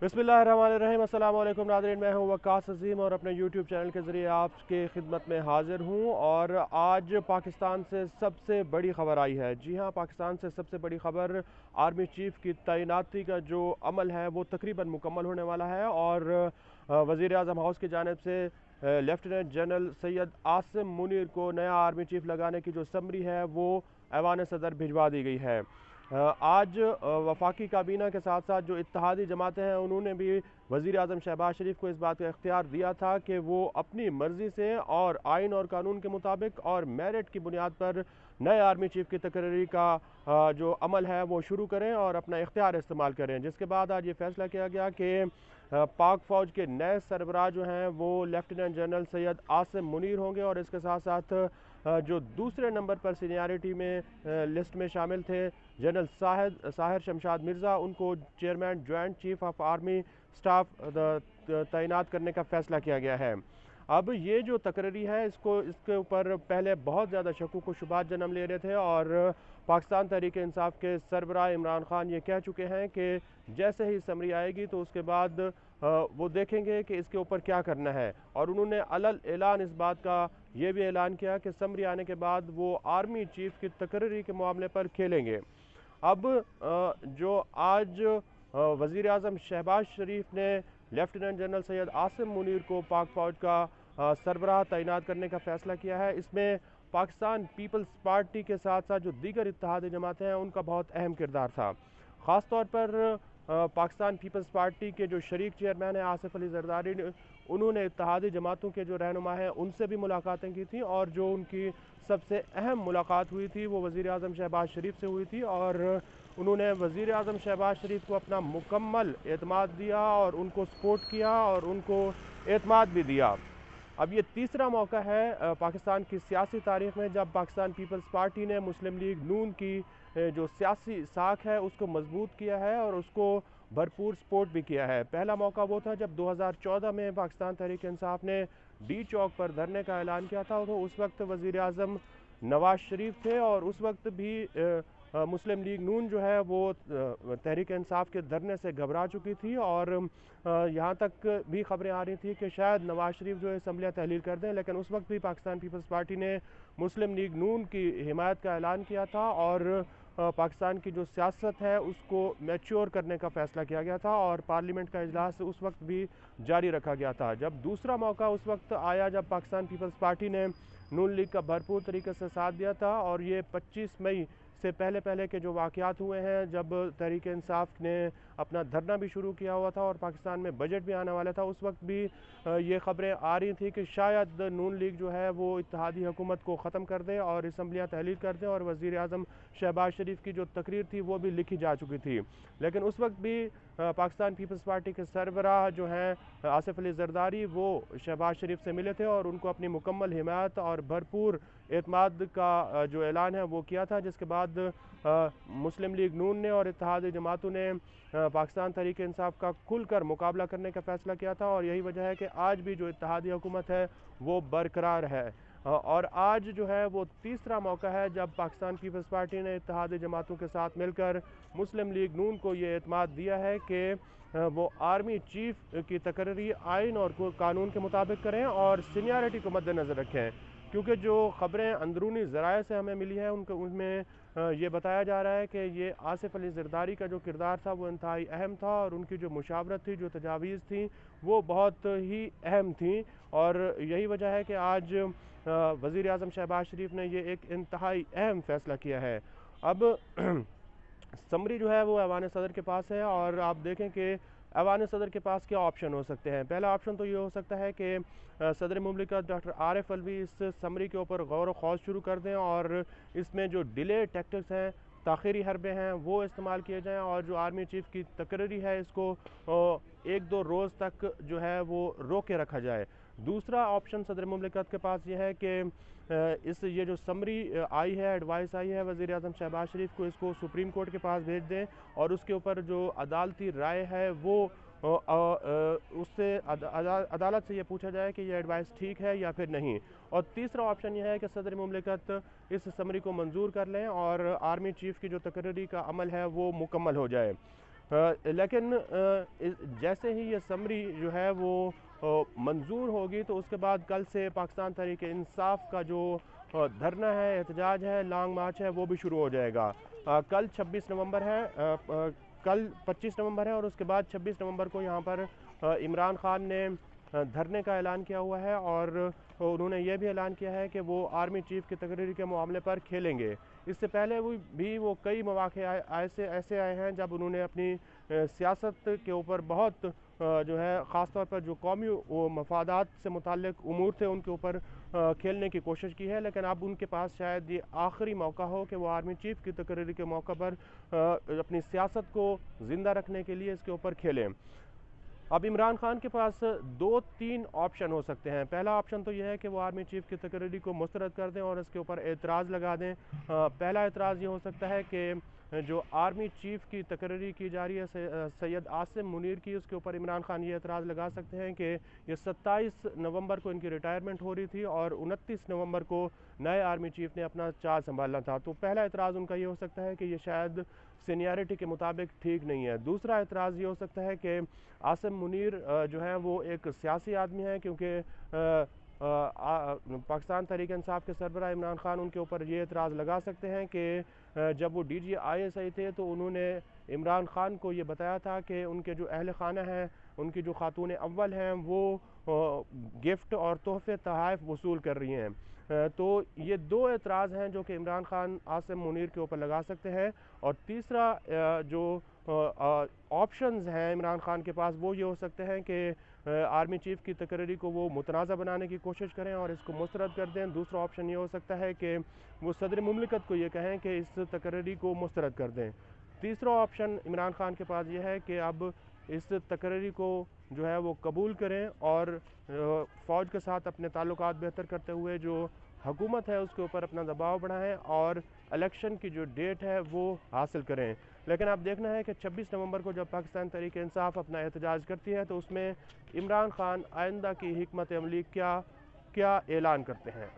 बिस्मिल्लाहिर्रहमानिर्रहीम। अस्सलाम वालेकुम नाज़रीन, मैं हूं वक्कास अज़ीम और अपने यूट्यूब चैनल के ज़रिए आपके खिदमत में हाज़िर हूं। और आज पाकिस्तान से सबसे बड़ी ख़बर आई है। जी हां, पाकिस्तान से सबसे बड़ी ख़बर, आर्मी चीफ़ की तैनाती का जो अमल है वो तकरीबन मुकम्मल होने वाला है। और वज़ीर आज़म हाउस की जानिब से लेफ्टिनेंट जनरल सैयद आसिम मुनीर को नया आर्मी चीफ़ लगाने की जो समरी है वो ऐवान सदर भिजवा दी गई है। आज वफाकी काबीना के साथ साथ जो इत्तेहादी जमातें हैं उन्होंने भी वज़ीर आज़म शहबाज शरीफ को इस बात का इख्तियार दिया था कि वो अपनी मर्ज़ी से और आइन और कानून के मुताबिक और मेरिट की बुनियाद पर नए आर्मी चीफ़ की तकर्री का जो अमल है वो शुरू करें और अपना इख्तियार इस्तेमाल करें। जिसके बाद आज ये फैसला किया गया कि पाक फ़ौज के नए सरबराह जो हैं वो लेफ्टिनेंट जनरल सैयद आसिम मुनीर होंगे। और इसके साथ साथ जो दूसरे नंबर पर सीनियरिटी में लिस्ट में शामिल थे जनरल साहिर शमशाद मिर्ज़ा, उनको chairman joint chief of army staff तैनात करने का फ़ैसला किया गया है। अब ये जो तकरीरी है इसके ऊपर पहले बहुत ज़्यादा शक्कू को शुबात जन्म ले रहे थे। और पाकिस्तान तहरीक इंसाफ के सरबराह इमरान खान ये कह चुके हैं कि जैसे ही समरी आएगी तो उसके बाद वो देखेंगे कि इसके ऊपर क्या करना है। और उन्होंने अलल ऐलान इस बात का ये भी ऐलान किया कि समरी आने के बाद वो आर्मी चीफ की तकरीरी के मामले पर खेलेंगे। अब जो आज वज़ीर आज़म शहबाज शरीफ ने लेफ्टिनेंट जनरल सैयद आसिम मुनीर को पाक फ़ौज का सरबराह तैनात करने का फ़ैसला किया है, इसमें पाकिस्तान पीपल्स पार्टी के साथ साथ जो दीगर इत्तेहादी जमातें हैं उनका बहुत अहम किरदार था। ख़ास तौर पर पाकिस्तान पीपल्स पार्टी के जो शरीक चेयरमैन हैं आसिफ अली जरदारी ने, उन्होंने इत्तेहादी जमातों के जो रहनुमा हैं उनसे भी मुलाकातें की थी। और जो उनकी सबसे अहम मुलाकात हुई थी वो वज़ीर आज़म शहबाज शरीफ से हुई थी। और उन्होंने वज़ीर आज़म शहबाज शरीफ को अपना मुकम्मल एतमाद दिया और उनको सपोर्ट किया और उनको एतमाद भी दिया। अब ये तीसरा मौका है पाकिस्तान की सियासी तारीख में जब पाकिस्तान पीपल्स पार्टी ने मुस्लिम लीग नून की जो सियासी साख है उसको मजबूत किया है और उसको भरपूर सपोर्ट भी किया है। पहला मौका वो था जब 2014 में पाकिस्तान तहरीक इंसाफ ने डी चौक पर धरने का ऐलान किया था। तो उस वक्त वज़ीर आज़म नवाज शरीफ थे और उस वक्त भी मुस्लिम लीग नून जो है वो तहरीक इंसाफ के धरने से घबरा चुकी थी। और यहाँ तक भी खबरें आ रही थी कि शायद नवाज शरीफ जो है असम्बलियाँ तहलील कर दें। लेकिन उस वक्त भी पाकिस्तान पीपल्स पार्टी ने मुस्लिम लीग नून की हिमायत का ऐलान किया था और पाकिस्तान की जो सियासत है उसको मैच्योर करने का फ़ैसला किया गया था। और पार्लियामेंट का इजलास उस वक्त भी जारी रखा गया था। जब दूसरा मौका उस वक्त आया जब पाकिस्तान पीपल्स पार्टी ने नून लीग का भरपूर तरीके से साथ दिया था। और ये 25 मई से पहले पहले के जो वाक़यात हुए हैं जब तहरीक इंसाफ ने अपना धरना भी शुरू किया हुआ था और पाकिस्तान में बजट भी आने वाला था, उस वक्त भी ये खबरें आ रही थी कि शायद नून लीग जो है वो इत्तेहादी हुकूमत को ख़त्म कर दे और असम्बलियाँ तहलील कर दे। और वज़ीर आज़म शहबाज शरीफ की जो तकरीर थी वो भी लिखी जा चुकी थी। लेकिन उस वक्त भी पाकिस्तान पीपल्स पार्टी के सरबराह जो हैं आसिफ अली जरदारी वो शहबाज शरीफ से मिले थे और उनको अपनी मुकम्मल हिमायत और भरपूर एतमाद का जो ऐलान है वो किया था। जिसके बाद मुस्लिम लीग नून ने और इत्तेहादी जमातों ने पाकिस्तान तहरीक इंसाफ का खुलकर मुकाबला करने का फ़ैसला किया था। और यही वजह है कि आज भी जो इत्तेहादी हुकूमत है वो बरकरार है। और आज जो है वो तीसरा मौका है जब पाकिस्तान पीपल्स पार्टी ने इत्तेहादी जमातों के साथ मिलकर मुस्लिम लीग नून को ये एतमाद दिया है कि वो आर्मी चीफ की तकर्री आइन और कानून के मुताबिक करें और सीनियरिटी को मद्देनज़र रखें। क्योंकि जो ख़बरें अंदरूनी ज़राए से हमें मिली है उनमें ये बताया जा रहा है कि ये आसिफ अली ज़रदारी का जो किरदार था वो इंतहाई अहम था और उनकी जो मुशावरत थी, जो तजावीज़ थी वो बहुत ही अहम थी। और यही वजह है कि आज वज़ीर आज़म शहबाज शरीफ ने ये एक इंतहाई अहम फ़ैसला किया है। अब समरी जो है वो ऐवान सदर के पास है और आप देखें कि ऐवान सदर के पास क्या ऑप्शन हो सकते हैं। पहला ऑप्शन तो ये हो सकता है कि सदर मुमलिकत डॉक्टर आरिफ अलवी इस समरी के ऊपर गौर व खौज शुरू कर दें और इसमें जो डिले टैक्टिक्स हैं, ताख़ीरी हरबे हैं, वो इस्तेमाल किए जाएँ और जो आर्मी चीफ़ की तकरीरी है इसको 1-2 रोज़ तक जो है वो रोक के रखा जाए। दूसरा ऑप्शन सदर मुमलिकत के पास ये है कि ये जो समरी आई है, एडवाइस आई है वज़ीर आज़म शहबाज शरीफ को, इसको सुप्रीम कोर्ट के पास भेज दें और उसके ऊपर जो अदालती राय है वो उससे अदालत से ये पूछा जाए कि ये एडवाइस ठीक है या फिर नहीं। और तीसरा ऑप्शन ये है कि सदर मुमलिकत इस समरी को मंजूर कर लें और आर्मी चीफ़ की जो तकरीरी का अमल है वो मुकम्मल हो जाए। लेकिन जैसे ही ये समरी जो है वो मंजूर होगी तो उसके बाद कल से पाकिस्तान तहरीक इंसाफ का जो धरना है, एहतजाज है, लॉन्ग मार्च है, वो भी शुरू हो जाएगा। कल 26 नवंबर है, कल 25 नवंबर है और उसके बाद 26 नवंबर को यहाँ पर इमरान खान ने धरने का ऐलान किया हुआ है और उन्होंने ये भी ऐलान किया है कि वो आर्मी चीफ की तकरीर के मामले पर खेलेंगे। इससे पहले वो कई मौके ऐसे आए हैं जब उन्होंने अपनी सियासत के ऊपर बहुत जो है ख़ास तौर पर जो कौमी मफादात से मुताल्लिक उमूर थे उनके ऊपर खेलने की कोशिश की है। लेकिन अब उनके पास शायद ये आखिरी मौका हो कि वो आर्मी चीफ की तकरीर के मौके पर अपनी सियासत को ज़िंदा रखने के लिए इसके ऊपर खेलें। अब इमरान खान के पास 2-3 ऑप्शन हो सकते हैं। पहला ऑप्शन तो यह है कि वो आर्मी चीफ की तकरीरी को मुस्तरद कर दें और इसके ऊपर एतराज़ लगा दें। पहला एतराज़ ये हो सकता है कि जो आर्मी चीफ की तकरीरी की जा रही है सैयद आसिम मुनीर की, उसके ऊपर इमरान खान ये एतराज़ लगा सकते हैं कि ये 27 नवंबर को इनकी रिटायरमेंट हो रही थी और 29 नवंबर को नए आर्मी चीफ ने अपना चार्ज संभालना था। तो पहला एतराज़ उनका ये हो सकता है कि ये शायद सीनियरिटी के मुताबिक ठीक नहीं है। दूसरा एतराज़ ये हो सकता है कि आसिम मुनीर जो है वो एक सियासी आदमी है, क्योंकि पाकिस्तान तहरीक इंसाफ के सरबराह इमरान खान उनके ऊपर ये एतराज़ लगा सकते हैं कि जब वो DGISI थे तो उन्होंने इमरान खान को ये बताया था कि उनके जो अहल खाना हैं, उनकी जो खातून अव्वल हैं, वो गिफ्ट और तोहफे तोहफ़ वसूल कर रही हैं। तो ये दो एतराज़ हैं जो कि इमरान खान आसिम मुनीर के ऊपर लगा सकते हैं। और तीसरा जो ऑप्शंस हैं इमरान खान के पास, वो ये हो सकते हैं कि आर्मी चीफ की तकरीरी को वो मुतनाज़ा बनाने की कोशिश करें और इसको मुस्तरद कर दें। दूसरा ऑप्शन ये हो सकता है कि वो सदर मुमलिकत को ये कहें कि इस तकरीरी को मुस्तरद कर दें। तीसरा ऑप्शन इमरान खान के पास ये है कि अब इस तकरीरी को जो है वो कबूल करें और फ़ौज के साथ अपने ताल्लुकात बेहतर करते हुए जो हुकूमत है उसके ऊपर अपना दबाव बढ़ाएं और इलेक्शन की जो डेट है वो हासिल करें। लेकिन अब देखना है कि 26 नवंबर को जब पाकिस्तान तहरीक इंसाफ अपना एहतजाज करती है तो उसमें इमरान खान आइंदा की हिकमत अमली क्या ऐलान करते हैं।